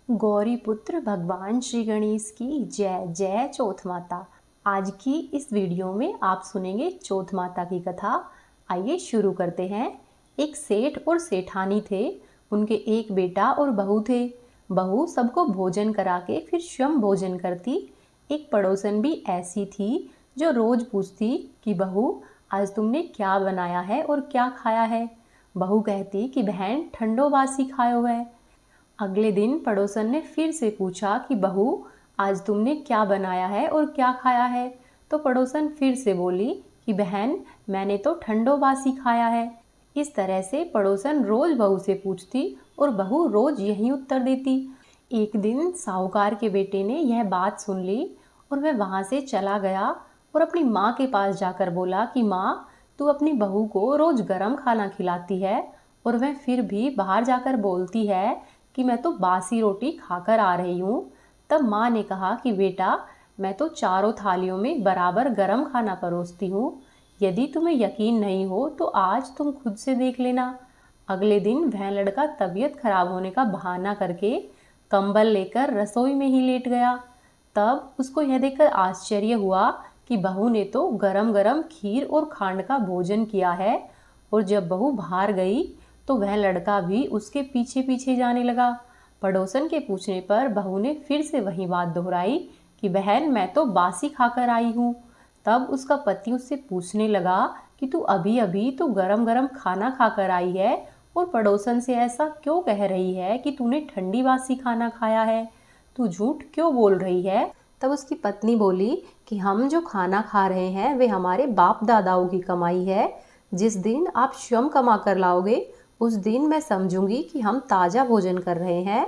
गौरी पुत्र भगवान श्री गणेश की जय जय चौथ माता। आज की इस वीडियो में आप सुनेंगे चौथ माता की कथा। आइए शुरू करते हैं। एक सेठ और सेठानी थे। उनके एक बेटा और बहू थे। बहू सबको भोजन करा के फिर स्वयं भोजन करती। एक पड़ोसन भी ऐसी थी जो रोज पूछती कि बहू, आज तुमने क्या बनाया है और क्या खाया है। बहू कहती कि बहन, ठंडो बासी खायो है। अगले दिन पड़ोसन ने फिर से पूछा कि बहू, आज तुमने क्या बनाया है और क्या खाया है। तो पड़ोसन फिर से बोली कि बहन, मैंने तो ठंडो बासी खाया है। इस तरह से पड़ोसन रोज बहू से पूछती और बहू रोज यही उत्तर देती। एक दिन साहूकार के बेटे ने यह बात सुन ली और वह वहां से चला गया और अपनी माँ के पास जाकर बोला कि माँ, तू अपनी बहू को रोज गरम खाना खिलाती है और वह फिर भी बाहर जाकर बोलती है कि मैं तो बासी रोटी खाकर आ रही हूँ। तब माँ ने कहा कि बेटा, मैं तो चारों थालियों में बराबर गरम खाना परोसती हूँ। यदि तुम्हें यकीन नहीं हो तो आज तुम खुद से देख लेना। अगले दिन वह लड़का तबीयत खराब होने का बहाना करके कंबल लेकर रसोई में ही लेट गया। तब उसको यह देखकर आश्चर्य हुआ कि बहू ने तो गरम गरम खीर और खांड का भोजन किया है। और जब बहू बाहर गई तो वह लड़का भी उसके पीछे पीछे जाने लगा। पड़ोसन के पूछने पर बहू ने फिर से वही बात दोहराई कि बहन, मैं तो बासी खाकर आई हूँ। तब उसका पति उससे पूछने लगा कि तू अभी अभी तो गरम गरम खाना खाकर आई है और पड़ोसन से ऐसा क्यों कह रही है कि तूने ठंडी बासी खाना खाया है। तू झूठ क्यों बोल रही है। तब उसकी पत्नी बोली कि हम जो खाना खा रहे हैं वे हमारे बाप दादाओं की कमाई है। जिस दिन आप स्वयं कमा कर लाओगे उस दिन मैं समझूंगी कि हम ताज़ा भोजन कर रहे हैं।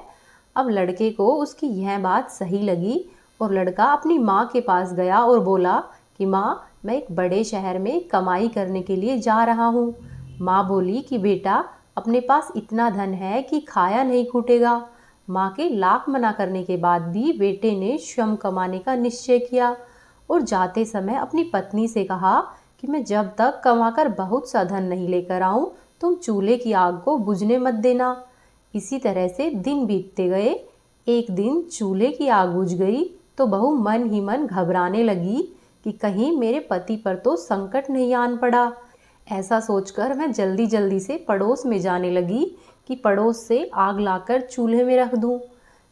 अब लड़के को उसकी यह बात सही लगी और लड़का अपनी माँ के पास गया और बोला कि माँ, मैं एक बड़े शहर में कमाई करने के लिए जा रहा हूँ। माँ बोली कि बेटा, अपने पास इतना धन है कि खाया नहीं छूटेगा। माँ के लाख मना करने के बाद भी बेटे ने स्वयं कमाने का निश्चय किया और जाते समय अपनी पत्नी से कहा कि मैं जब तक कमाकर बहुत सा धन नहीं लेकर आऊं, तुम चूल्हे की आग को बुझने मत देना। इसी तरह से दिन बीतते गए। एक दिन चूल्हे की आग बुझ गई तो बहू मन ही मन घबराने लगी कि कहीं मेरे पति पर तो संकट नहीं आन पड़ा। ऐसा सोचकर मैं जल्दी जल्दी से पड़ोस में जाने लगी कि पड़ोस से आग लाकर चूल्हे में रख दूं।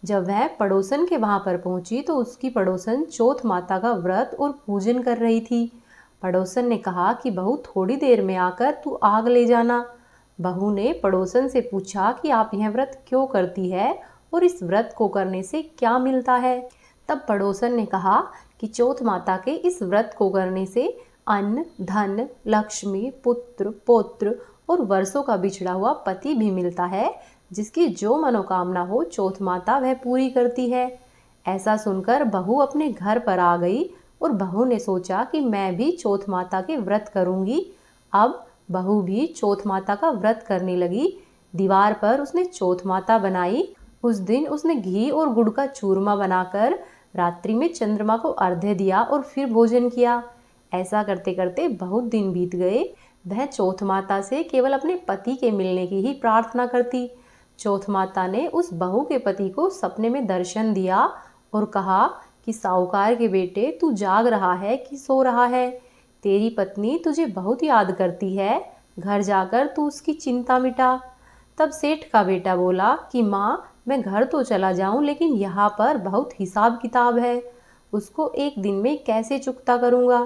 जब वह पड़ोसन के वहां पर पहुंची तो उसकी पड़ोसन चौथ माता का व्रत और पूजन कर रही थी। पड़ोसन ने कहा कि बहू, थोड़ी देर में आकर तू आग ले जाना। बहू ने पड़ोसन से पूछा कि आप यह व्रत क्यों करती है और इस व्रत को करने से क्या मिलता है। तब पड़ोसन ने कहा कि चौथ माता के इस व्रत को करने से अन्न, धन, लक्ष्मी, पुत्र, पौत्र और वर्षों का बिछड़ा हुआ पति भी मिलता है। जिसकी जो मनोकामना हो चौथ माता वह पूरी करती है। ऐसा सुनकर बहू अपने घर पर आ गई और बहू ने सोचा कि मैं भी चौथ माता के व्रत करूंगी। अब बहू भी चौथ माता का व्रत करने लगी। दीवार पर उसने चौथ माता बनाई। उस दिन उसने घी और गुड़ का चूरमा बनाकर रात्रि में चंद्रमा को अर्घ्य दिया और फिर भोजन किया। ऐसा करते करते बहुत दिन बीत गए। वह चौथ माता से केवल अपने पति के मिलने की ही प्रार्थना करती। चौथ माता ने उस बहू के पति को सपने में दर्शन दिया और कहा कि साहूकार के बेटे, तू जाग रहा है कि सो रहा है। तेरी पत्नी तुझे बहुत याद करती है। घर जाकर तू उसकी चिंता मिटा। तब सेठ का बेटा बोला कि माँ, मैं घर तो चला जाऊं लेकिन यहाँ पर बहुत हिसाब किताब है। उसको एक दिन में कैसे चुकता करूँगा।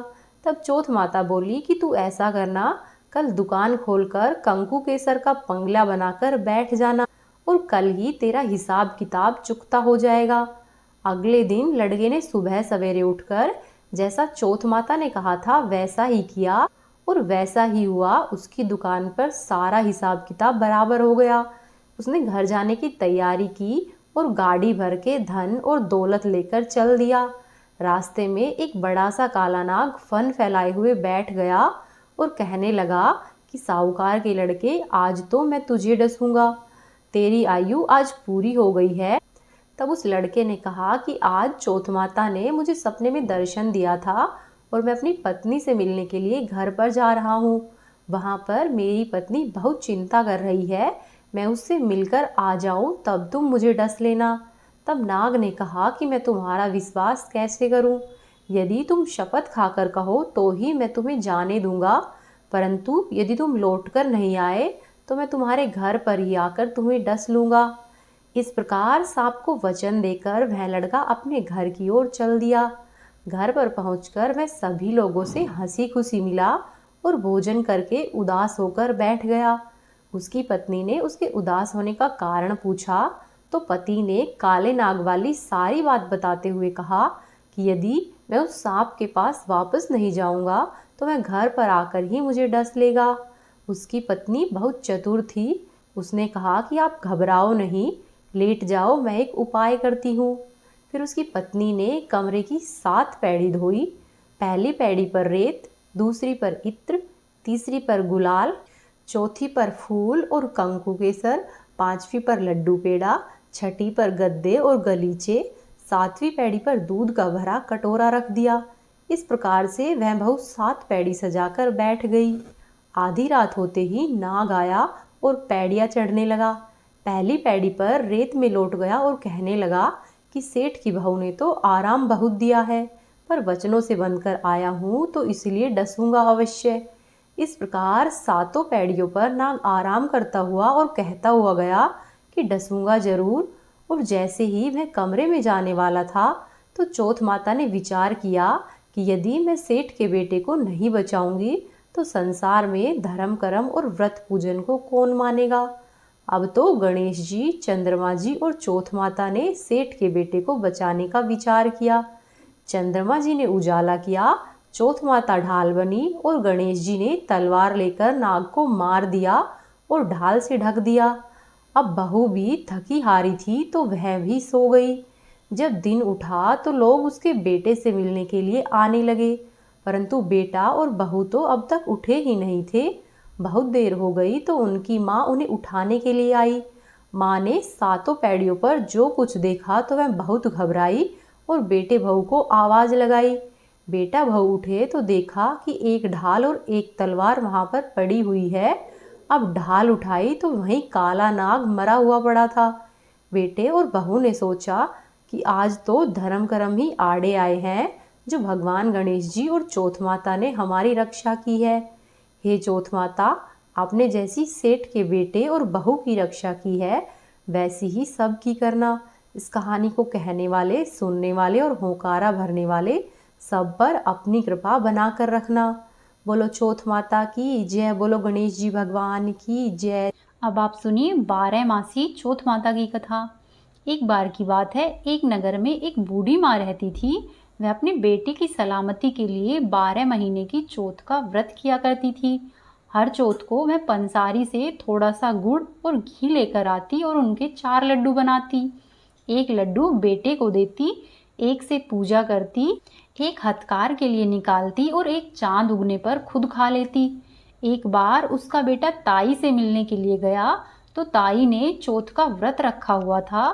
तब चौथ माता बोली कि तू ऐसा करना, कल दुकान खोलकर कंकु केसर का पंगला बनाकर बैठ जाना और कल ही तेरा हिसाब किताब चुकता हो जाएगा। अगले दिन लड़के ने सुबह सवेरे उठकर जैसा चौथ माता ने कहा था वैसा ही किया और वैसा ही हुआ। उसकी दुकान पर सारा हिसाब किताब बराबर हो गया। उसने घर जाने की तैयारी की और गाड़ी भर के धन और दौलत लेकर चल दिया। रास्ते में एक बड़ा सा काला नाग फन फैलाए हुए बैठ गया और कहने लगा कि साहूकार के लड़के, आज तो मैं तुझे डसूंगा। तेरी आयु आज पूरी हो गई है। तब उस लड़के ने कहा कि आज चौथ माता ने मुझे सपने में दर्शन दिया था और मैं अपनी पत्नी से मिलने के लिए घर पर जा रहा हूँ। वहाँ पर मेरी पत्नी बहुत चिंता कर रही है। मैं उससे मिलकर आ जाऊँ तब तुम मुझे डस लेना। तब नाग ने कहा कि मैं तुम्हारा विश्वास कैसे करूं? यदि तुम शपथ खाकर कहो तो ही मैं तुम्हें जाने दूंगा, परंतु यदि तुम लौटकर नहीं आए तो मैं तुम्हारे घर पर ही आकर तुम्हें डस लूंगा। इस प्रकार सांप को वचन देकर वह लड़का अपने घर की ओर चल दिया। घर पर पहुंचकर वह सभी लोगों से हंसी खुशी मिला और भोजन करके उदास होकर बैठ गया। उसकी पत्नी ने उसके उदास होने का कारण पूछा तो पति ने काले नाग वाली सारी बात बताते हुए कहा कि यदि मैं उस सांप के पास वापस नहीं जाऊंगा तो वह घर पर आकर ही मुझे डस लेगा। उसकी पत्नी बहुत चतुर थी। उसने कहा कि आप घबराओ नहीं, लेट जाओ, मैं एक उपाय करती हूँ। फिर उसकी पत्नी ने कमरे की 7 पैड़ी धोई। पहली पैड़ी पर रेत, दूसरी पर इत्र, तीसरी पर गुलाल, चौथी पर फूल और कंकु केसर, पांचवी पर लड्डू पेड़ा, छठी पर गद्दे और गलीचे, 7वीं पैड़ी पर दूध का भरा कटोरा रख दिया। इस प्रकार से वह बहू 7 पैड़ी सजाकर बैठ गई। आधी रात होते ही नाग आया और पैड़ियाँ चढ़ने लगा। पहली पैड़ी पर रेत में लौट गया और कहने लगा कि सेठ की बहू ने तो आराम बहुत दिया है, पर वचनों से बनकर आया हूँ तो इसलिए डसूंगा अवश्य। इस प्रकार 7 पैड़ियों पर नाग आराम करता हुआ और कहता हुआ गया कि डसूंगा जरूर। और जैसे ही वह कमरे में जाने वाला था तो चौथ माता ने विचार किया कि यदि मैं सेठ के बेटे को नहीं बचाऊंगी तो संसार में धर्म कर्म और व्रत पूजन को कौन मानेगा। अब तो गणेश जी, चंद्रमा जी और चौथ माता ने सेठ के बेटे को बचाने का विचार किया। चंद्रमा जी ने उजाला किया, चौथ माता ढाल बनी और गणेश जी ने तलवार लेकर नाग को मार दिया और ढाल से ढक दिया। अब बहू भी थकी हारी थी तो वह भी सो गई। जब दिन उठा तो लोग उसके बेटे से मिलने के लिए आने लगे, परंतु बेटा और बहू तो अब तक उठे ही नहीं थे। बहुत देर हो गई तो उनकी माँ उन्हें उठाने के लिए आई। माँ ने 7 पैड़ियों पर जो कुछ देखा तो वह बहुत घबराई और बेटे बहू को आवाज़ लगाई। बेटा बहू उठे तो देखा कि एक ढाल और एक तलवार वहाँ पर पड़ी हुई है। अब ढाल उठाई तो वहीं काला नाग मरा हुआ पड़ा था। बेटे और बहू ने सोचा कि आज तो धर्म कर्म ही आड़े आए हैं, जो भगवान गणेश जी और चौथ माता ने हमारी रक्षा की है। हे चौथ माता, आपने जैसी सेठ के बेटे और बहू की रक्षा की है वैसी ही सब की करना। इस कहानी को कहने वाले, सुनने वाले और होकारा भरने वाले सब पर अपनी कृपा बनाकर रखना। बोलो चौथ माता की जय, बोलो गणेश जी भगवान की जय। अब आप सुनिए 12 मासी चौथ माता की कथा। एक बार की बात है, एक नगर में एक बूढ़ी माँ रहती थी। वह अपने बेटे की सलामती के लिए 12 महीने की चौथ का व्रत किया करती थी। हर चौथ को वह पंसारी से थोड़ा सा गुड़ और घी लेकर आती और उनके 4 लड्डू बनाती। एक लड्डू बेटे को देती, एक से पूजा करती, एक हथकार के लिए निकालती और एक चांद उगने पर खुद खा लेती। एक बार उसका बेटा ताई से मिलने के लिए गया तो ताई ने चौथ का व्रत रखा हुआ था।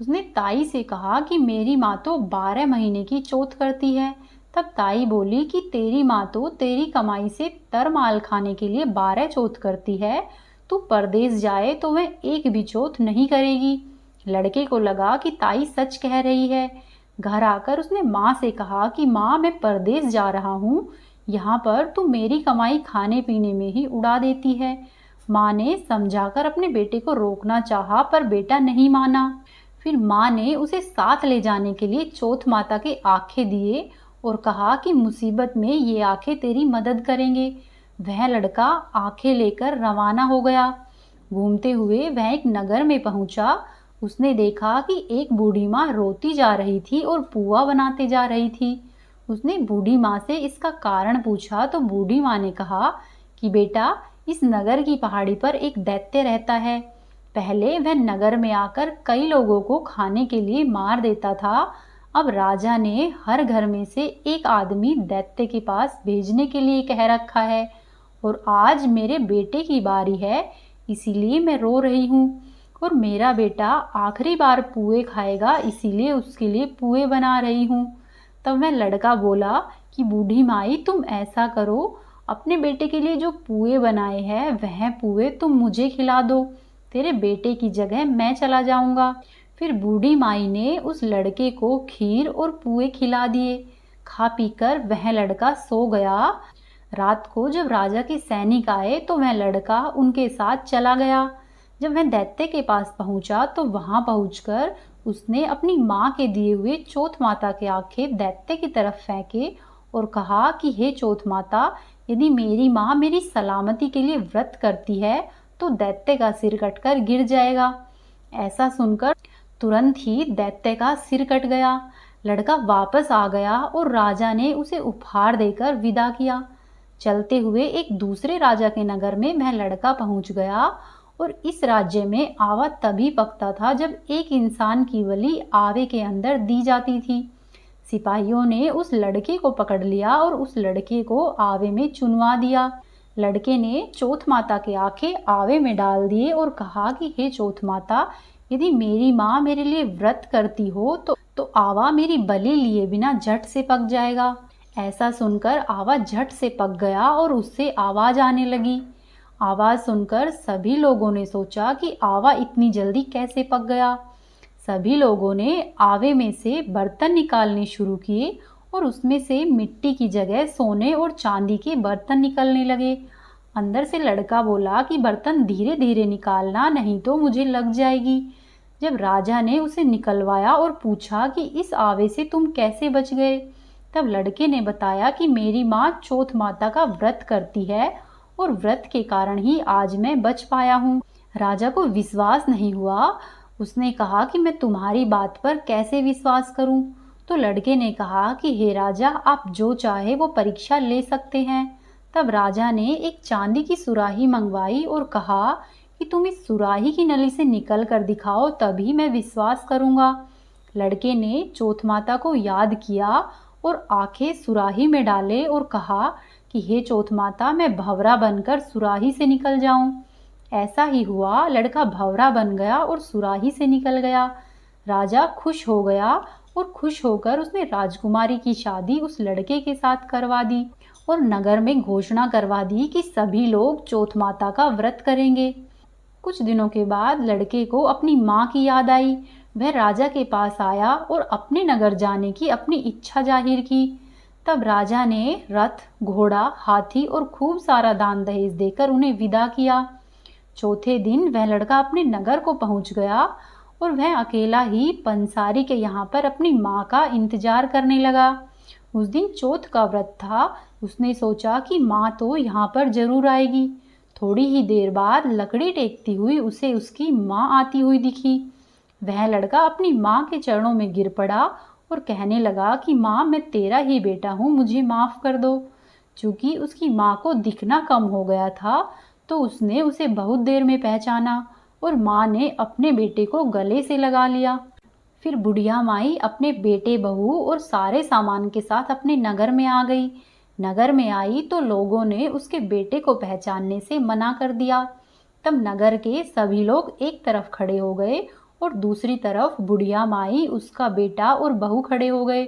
उसने ताई से कहा कि मेरी माँ तो 12 महीने की चौथ करती है। तब ताई बोली कि तेरी माँ तो तेरी कमाई से तरमाल खाने के लिए 12 चौथ करती है, तू परदेश जाए तो वह एक भी चौथ नहीं करेगी। लड़के को लगा कि ताई सच कह रही है। घर आकर उसने माँ से कहा कि माँ, मैं परदेश जा रहा हूँ, यहाँ पर तू मेरी कमाई खाने पीने में ही उड़ा देती है। माँ ने समझाकर अपने बेटे को रोकना चाहा पर बेटा नहीं माना। फिर माँ ने उसे साथ ले जाने के लिए चौथ माता के आंखें दिए और कहा कि मुसीबत में ये आंखें तेरी मदद करेंगे। वह लड़का आंखें लेकर रवाना हो गया। घूमते हुए वह एक नगर में पहुंचा। उसने देखा कि एक बूढ़ी माँ रोती जा रही थी और पुआ बनाते जा रही थी। उसने बूढ़ी माँ से इसका कारण पूछा तो बूढ़ी माँ ने कहा कि बेटा, इस नगर की पहाड़ी पर एक दैत्य रहता है। पहले वह नगर में आकर कई लोगों को खाने के लिए मार देता था। अब राजा ने हर घर में से एक आदमी दैत्य के पास भेजने के लिए कह रखा है और आज मेरे बेटे की बारी है, इसीलिए मैं रो रही हूँ। और मेरा बेटा आखिरी बार पुए खाएगा, इसीलिए उसके लिए पुए बना रही हूँ। तब वह लड़का बोला कि बूढ़ी माई, तुम ऐसा करो, अपने बेटे के लिए जो पुए बनाए हैं वह पुए तुम मुझे खिला दो, तेरे बेटे की जगह मैं चला जाऊंगा। फिर बूढ़ी माई ने उस लड़के को खीर और पुए खिला दिए। खा पीकर वह लड़का सो गया। रात को जब राजा के सैनिक आए तो वह लड़का उनके साथ चला गया। जब वह दैत्य के पास पहुंचा तो वहां पहुंचकर उसने अपनी माँ के दिए हुए चौथ माता के आंखें दैत्य की तरफ फेंके और कहा कि हे चौथ माता, यदि मेरी माँ मेरी सलामती के लिए व्रत करती है तो दैत्य का सिर कटकर गिर जाएगा। ऐसा सुनकर तुरंत ही दैत्य का सिर कट गया। लड़का वापस आ गया और राजा ने उसे उपहार देकर विदा किया। चलते हुए एक दूसरे राजा के नगर में वह लड़का पहुंच गया और इस राज्य में आवा तभी पकता था जब एक इंसान की बलि आवे के अंदर दी जाती थी। सिपाहियों ने उस लड़के को पकड़ लिया और उस लड़के को आवे में चुनवा दिया। लड़के ने चौथ माता के आंखें आवे में डाल दिए और कहा कि हे चौथ माता, यदि मेरी माँ मेरे लिए व्रत करती हो तो आवा मेरी बलि लिए बिना झट से पक जाएगा। ऐसा सुनकर आवा झट से पक गया और उससे आवाज आने लगी। आवाज सुनकर सभी लोगों ने सोचा कि आवा इतनी जल्दी कैसे पक गया। सभी लोगों ने आवे में से बर्तन निकालने शुरू किए और उसमें से मिट्टी की जगह सोने और चांदी के बर्तन निकलने लगे। अंदर से लड़का बोला कि बर्तन धीरे धीरे निकालना, नहीं तो मुझे लग जाएगी। जब राजा ने उसे निकलवाया और पूछा कि इस आवे से तुम कैसे बच गए, तब लड़के ने बताया कि मेरी माँ चौथ माता का व्रत करती है और व्रत के कारण ही आज मैं बच पाया हूँ। राजा को विश्वास नहीं हुआ। उसने कहा कि मैं तुम्हारी बात पर कैसे विश्वास करूं? तो लड़के ने कहा कि हे राजा, आप जो चाहे वो परीक्षा ले सकते हैं। तब राजा ने एक चांदी की सुराही मंगवाई और कहा कि तुम इस सुराही की नली से निकल कर दिखाओ, तभी मैं विश्वास करूंगा। लड़के ने चौथ माता को याद किया और आंखें सुराही में डाले और कहा कि हे चौथ माता, मैं भंवरा बनकर सुराही से निकल जाऊं। ऐसा ही हुआ। लड़का भंवरा बन गया और सुराही से निकल गया। राजा खुश हो गया और खुश होकर उसने राजकुमारी की शादी उस लड़के के साथ करवा दी और नगर में घोषणा करवा दी कि सभी लोग चौथ माता का व्रत करेंगे। कुछ दिनों के बाद लड़के को अपनी माँ की याद आई। वह राजा के पास आया और अपने नगर जाने की अपनी इच्छा जाहिर की। तब राजा ने रथ, घोड़ा, हाथी और खूब सारा दान दहेज देकर उन्हें विदा किया। चौथे दिन वह लड़का अपने नगर को पहुंच गया और वह अकेला ही पंसारी के यहाँ पर अपनी माँ का इंतजार करने लगा। उस दिन चौथ का व्रत था। उसने सोचा कि माँ तो यहाँ पर जरूर आएगी। थोड़ी ही देर बाद लकड़ी टेकती हुई उसे उसकी माँ आती हुई दिखी। वह लड़का अपनी माँ के चरणों में गिर पड़ा और कहने लगा कि माँ, मैं तेरा ही बेटा हूँ, मुझे माफ़ कर दो। चूँकि उसकी माँ को दिखना कम हो गया था तो उसने उसे बहुत देर में पहचाना और माँ ने अपने बेटे को गले से लगा लिया। फिर बुढ़िया माई अपने बेटे, बहू और सारे सामान के साथ अपने नगर में आ गई। नगर में आई तो लोगों ने उसके बेटे को पहचानने से मना कर दिया। तब नगर के सभी लोग एक तरफ खड़े हो गए और दूसरी तरफ बुढ़िया माई, उसका बेटा और बहू खड़े हो गए।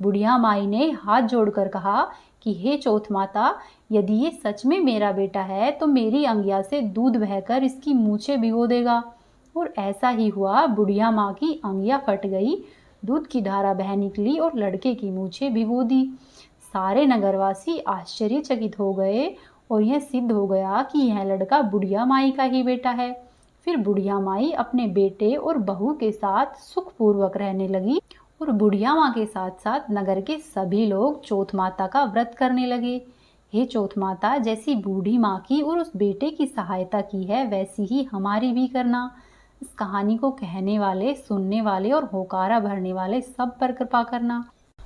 बुढ़िया माई ने हाथ जोड़कर कहा कि हे चौथ माता, यदि ये सच में मेरा बेटा है तो मेरी अंगिया से दूध बहकर इसकी मूछें भिगो देगा। और ऐसा ही हुआ। बुढ़िया माँ की अंगिया फट गई, दूध की धारा बह निकली और लड़के की मूछें भिगो दी। सारे नगरवासी आश्चर्यचकित हो गए और यह सिद्ध हो गया कि यह लड़का बुढ़िया माई का ही बेटा है। फिर बुढ़िया माई अपने बेटे और बहू के साथ सुखपूर्वक रहने लगी और बुढ़िया माँ के साथ साथ नगर के सभी लोग चौथ माता का व्रत करने लगे। हे चौथ माता, जैसी बूढ़ी माँ की और उस बेटे की सहायता की है, वैसी ही हमारी भी करना। इस कहानी को कहने वाले, सुनने वाले और होकारा भरने वाले सब पर कृपा करना।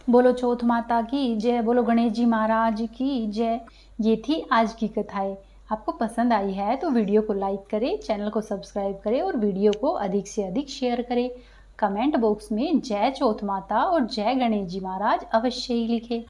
बोलो चौथ माता की जय, बोलो गणेश जी महाराज की जय। ये थी आज की कथाएं। आपको पसंद आई है तो वीडियो को लाइक करें, चैनल को सब्सक्राइब करें और वीडियो को अधिक से अधिक शेयर करें। कमेंट बॉक्स में जय चौथ माता और जय गणेश जी महाराज अवश्य ही लिखें।